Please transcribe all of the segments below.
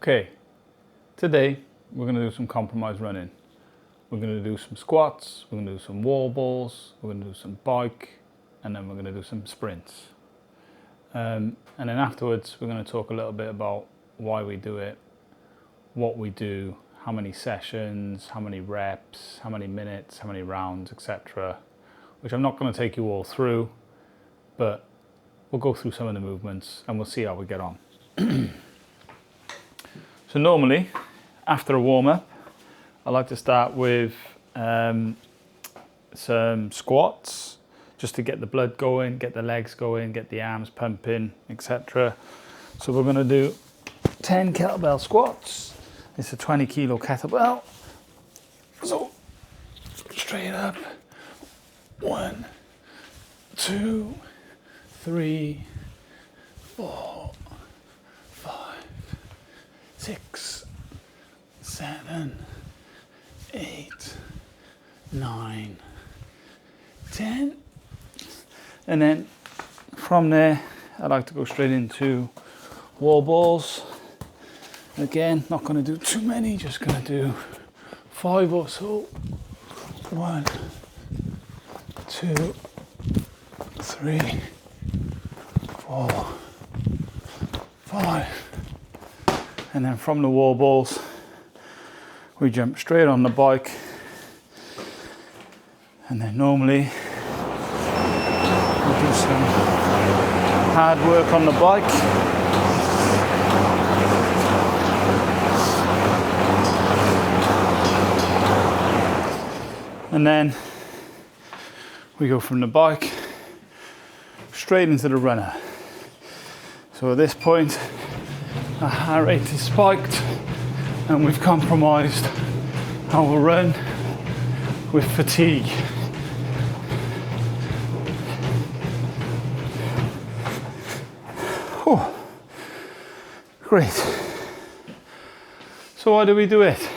Okay, today we're going to do some compromise running. We're going to do some squats, we're going to do some wall balls, we're going to do some bike, and then we're going to do some sprints. And then afterwards we're going to talk a little bit about why we do it, what we do, how many sessions, how many reps, how many minutes, how many rounds, etc. Which I'm not going to take you all through, but we'll go through some of the movements and we'll see how we get on. So normally, after a warm-up, I like to start with some squats, just to get the blood going, get the legs going, get the arms pumping, etc. So we're going to do 10 kettlebell squats. It's a 20 kilo kettlebell. So straight up, 1, 2, 3, 4, 5, 6, 7, 8, 9, 10. And then from there, I like to go straight into wall balls. Again, not going to do too many, just going to do 5 or so. 1, 2, 3, 4, 5. And then from the wall balls, we jump straight on the bike. And then normally we do some hard work on the bike. And then we go from the bike straight into the runner. So at this point, our heart rate is spiked and we've compromised our run with fatigue. Oh, great. So why do we do it?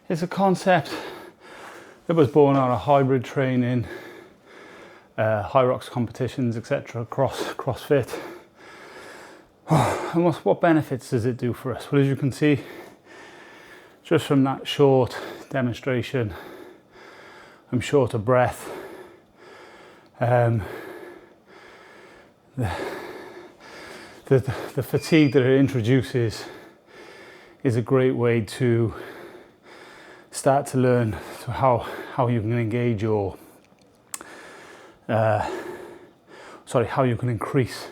It's a concept that was born out of hybrid training, HYROX competitions, etc., CrossFit. And what benefits does it do for us? Well, as you can see, just from that short demonstration, I'm short of breath. The fatigue that it introduces is a great way to start to learn how you can engage your how you can increase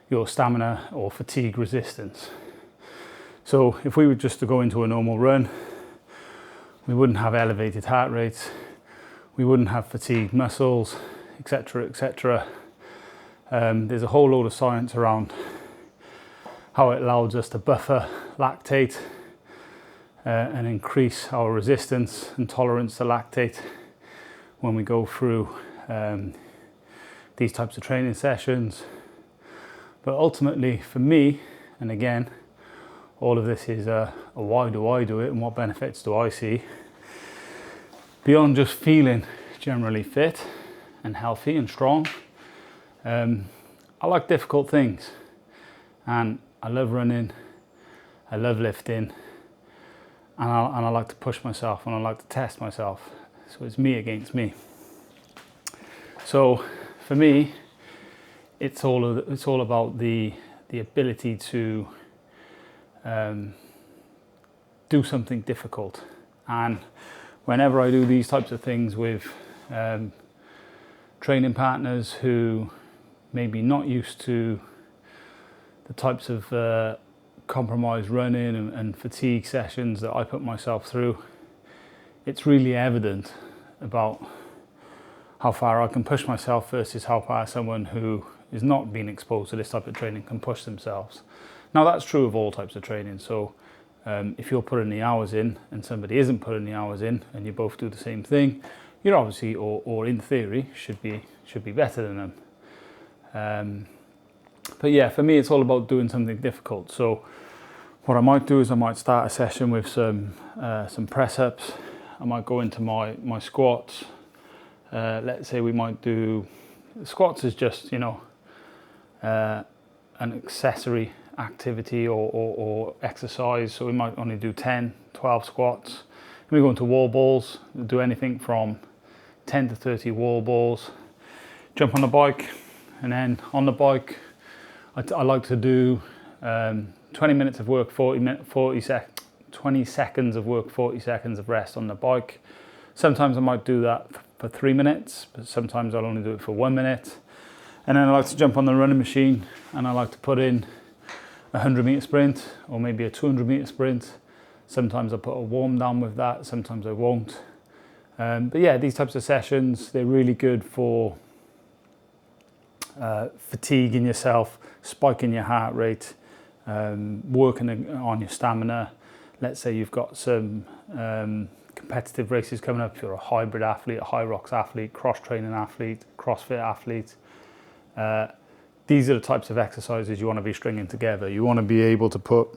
your stamina or fatigue resistance. So if we were just to go into a normal run, we wouldn't have elevated heart rates, we wouldn't have fatigued muscles, etc., etc. There's a whole load of science around how it allows us to buffer lactate and increase our resistance and tolerance to lactate when we go through these types of training sessions. But ultimately for me, and again, all of this is a why do I do it and what benefits do I see, beyond just feeling generally fit and healthy and strong. I like difficult things, and I love running, I love lifting, and I like to push myself and I like to test myself. So it's me against me. So for me, it's all about the ability to do something difficult. And whenever I do these types of things with training partners who maybe not used to the types of compromised running and fatigue sessions that I put myself through, it's really evident about how far I can push myself versus how far someone who is not being exposed to this type of training can push themselves. Now that's true of all types of training. So if you're putting the hours in and somebody isn't putting the hours in and you both do the same thing, you're obviously, or in theory, should be better than them. But yeah, for me, it's all about doing something difficult. So what I might do is I might start a session with some press ups. I might go into my squats. Let's say we might do squats is just, an accessory activity or exercise. So we might only do 10, 12 squats. We go into wall balls, do anything from 10 to 30 wall balls. Jump on the bike, and then on the bike, I like to do 20 minutes of work, 20 seconds of work, 40 seconds of rest on the bike. Sometimes I might do that for 3 minutes, but sometimes I'll only do it for 1 minute. And then I like to jump on the running machine, and I like to put in a 100-meter sprint or maybe a 200-meter sprint. Sometimes I put a warm down with that, sometimes I won't. But yeah, these types of sessions, they're really good for fatiguing yourself, spiking your heart rate, working on your stamina. Let's say you've got some competitive races coming up. If you're a hybrid athlete, a HYROX athlete, cross-training athlete, CrossFit athlete, these are the types of exercises you want to be stringing together. You want to be able to put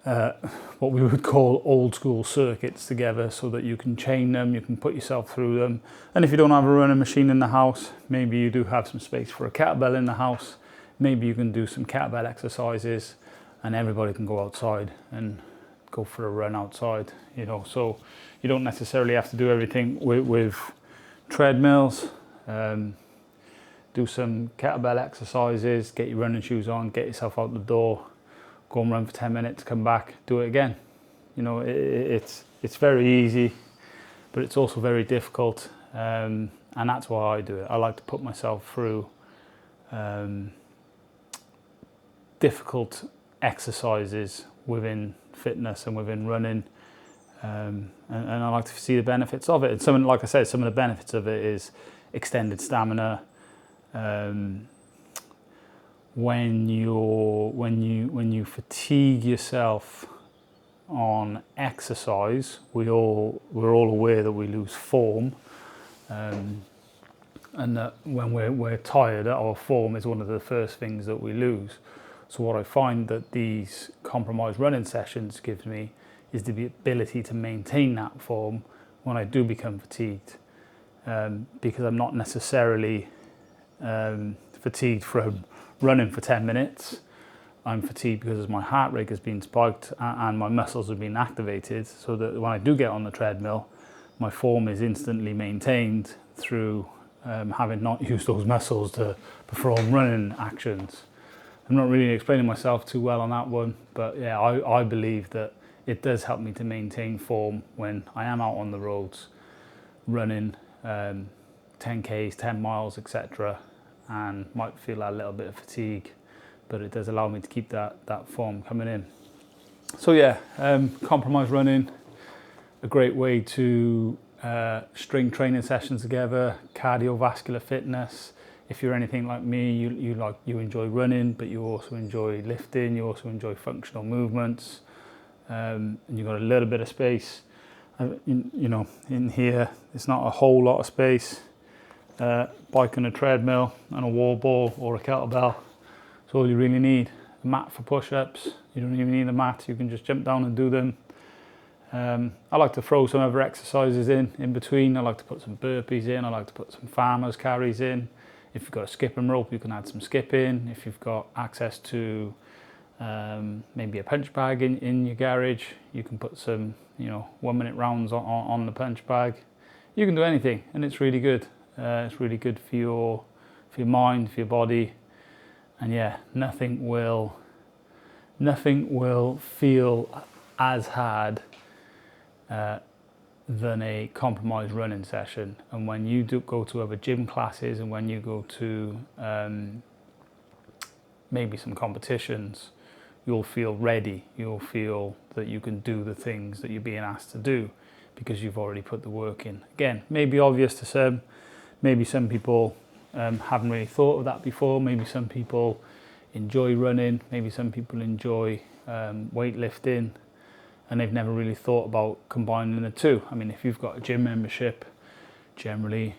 what we would call old school circuits together so that you can chain them, you can put yourself through them. And if you don't have a running machine in the house, maybe you do have some space for a kettlebell in the house, maybe you can do some kettlebell exercises, and everybody can go outside and go for a run outside, you know. So you don't necessarily have to do everything with treadmills. Do some kettlebell exercises, get your running shoes on, get yourself out the door, go and run for 10 minutes, come back, do it again. You know, it's very easy, but it's also very difficult, and that's why I do it. I like to put myself through difficult exercises within fitness and within running, and I like to see the benefits of it. And some, like I said, some of the benefits of it is extended stamina. When you fatigue yourself on exercise, we're all aware that we lose form, and that when we're tired, our form is one of the first things that we lose. So what I find that these compromised running sessions gives me is the ability to maintain that form when I do become fatigued, because I'm not necessarily fatigued from running for 10 minutes. I'm fatigued because my heart rate has been spiked and my muscles have been activated, so that when I do get on the treadmill, my form is instantly maintained through having not used those muscles to perform running actions. I'm not really explaining myself too well on that one, but yeah, I believe that it does help me to maintain form when I am out on the roads running 10Ks, 10 miles, etc., and might feel a little bit of fatigue, but it does allow me to keep that form coming in. So yeah, compromise running, a great way to string training sessions together, cardiovascular fitness. If you're anything like me, you enjoy running, but you also enjoy lifting, you also enjoy functional movements, and you've got a little bit of space. You know, in here, it's not a whole lot of space. Bike and a treadmill and a wall ball or a kettlebell. That's all you really need. A mat for push-ups. You don't even need a mat. You can just jump down and do them. I like to throw some other exercises in between. I like to put some burpees in. I like to put some farmer's carries in. If you've got a skipping rope, you can add some skipping. If you've got access to maybe a punch bag in your garage, you can put some 1 minute rounds on the punch bag. You can do anything, and it's really good. It's really good for your mind, for your body, and yeah, nothing will feel as hard than a compromised running session. And when you do go to other gym classes, and when you go to maybe some competitions, you'll feel ready. You'll feel that you can do the things that you're being asked to do because you've already put the work in. Again, maybe obvious to some. Maybe some people haven't really thought of that before. Maybe some people enjoy running. Maybe some people enjoy weightlifting, and they've never really thought about combining the two. I mean, if you've got a gym membership, generally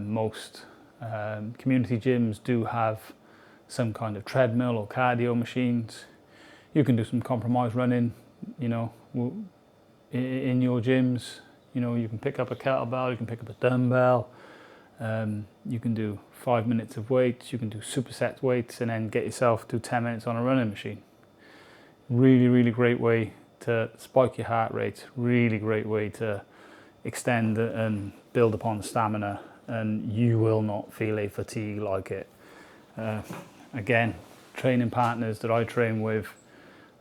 most community gyms do have some kind of treadmill or cardio machines. You can do some compromised running, in your gyms. You can pick up a kettlebell, you can pick up a dumbbell, You can do 5 minutes of weights, you can do superset weights, and then get yourself to 10 minutes on a running machine. Really, really great way to spike your heart rate, really great way to extend and build upon stamina, and you will not feel a fatigue like it. Again, training partners that I train with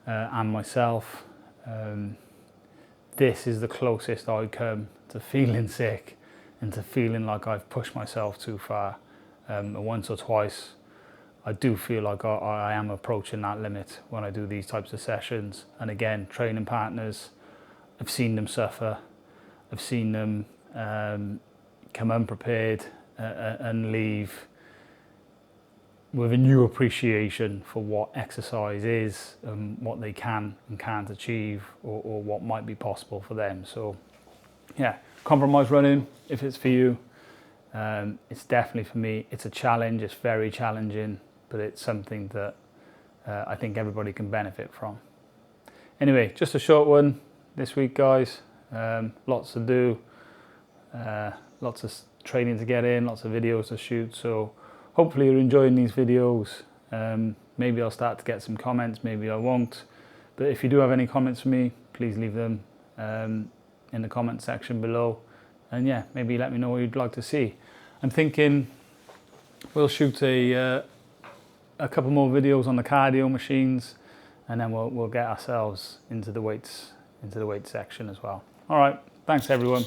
and myself, this is the closest I come to feeling sick and to feeling like I've pushed myself too far. Once or twice I do feel like I am approaching that limit when I do these types of sessions. And again, training partners, I've seen them suffer, I've seen them come unprepared and leave with a new appreciation for what exercise is and what they can and can't achieve, or what might be possible for them. So yeah, compromise running, if it's for you, it's definitely for me. It's a challenge, it's very challenging, but it's something that I think everybody can benefit from. Anyway, just a short one this week, guys. Lots to do, lots of training to get in, lots of videos to shoot. So hopefully you're enjoying these videos. Maybe I'll start to get some comments, maybe I won't. But if you do have any comments for me, please leave them in the comment section below. And yeah, maybe let me know what you'd like to see. I'm thinking we'll shoot a couple more videos on the cardio machines, and then we'll get ourselves into the weights section as well. All right, thanks everyone.